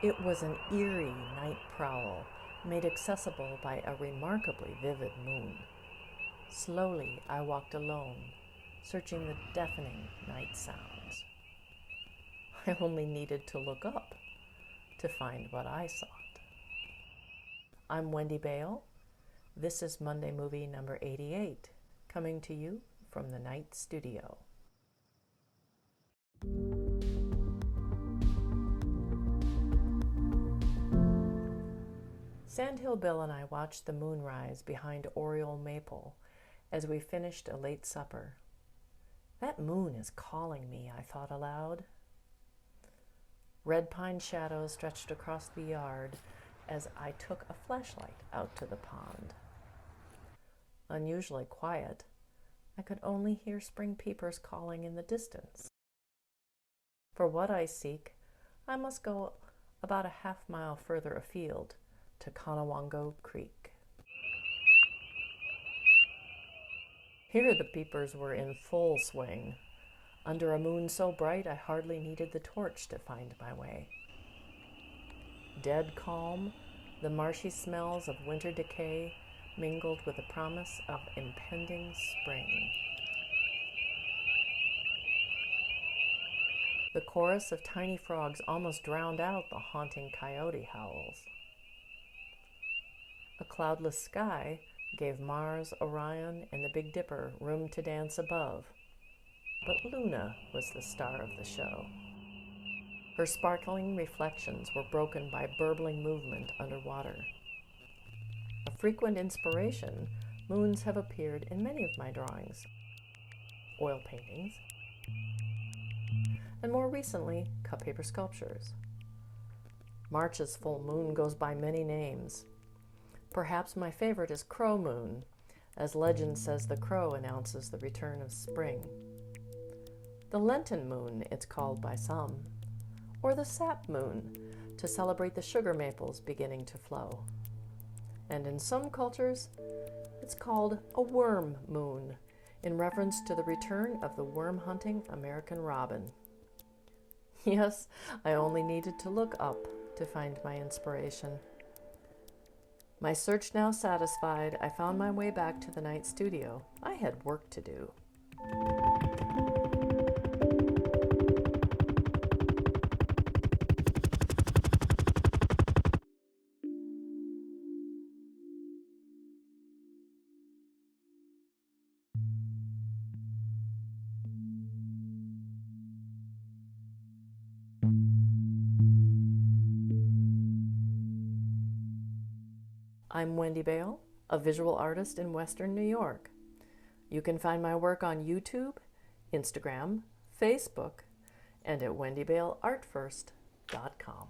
It was an eerie night prowl made accessible by a remarkably vivid moon. Slowly I walked alone, searching the deafening night sounds. I only needed to look up to find what I sought. I'm Wendy Bale. This is Monday Movie number 88, coming to you from the Night Studio. Sandhill Bill and I watched the moon rise behind Oriole Maple as we finished a late supper. That moon is calling me, I thought aloud. Red pine shadows stretched across the yard as I took a flashlight out to the pond. Unusually quiet, I could only hear spring peepers calling in the distance. For what I seek, I must go about a half-mile further afield to Conewango Creek. Here the peepers were in full swing, under a moon so bright I hardly needed the torch to find my way. Dead calm, the marshy smells of winter decay mingled with the promise of impending spring. The chorus of tiny frogs almost drowned out the haunting coyote howls. A cloudless sky gave Mars, Orion, and the Big Dipper room to dance above, but Luna was the star of the show. Her sparkling reflections were broken by burbling movement underwater. A frequent inspiration, moons have appeared in many of my drawings, oil paintings, and more recently, cut paper sculptures. March's full moon goes by many names. Perhaps my favorite is Crow Moon, as legend says the crow announces the return of spring. The Lenten moon, it's called by some, or the sap moon, to celebrate the sugar maples beginning to flow. And in some cultures, it's called a worm moon, in reference to the return of the worm-hunting American robin. Yes, I only needed to look up to find my inspiration. My search now satisfied, I found my way back to the night studio. I had work to do. I'm Wendy Bale, a visual artist in Western New York. You can find my work on YouTube, Instagram, Facebook, and at wendybaleartfirst.com.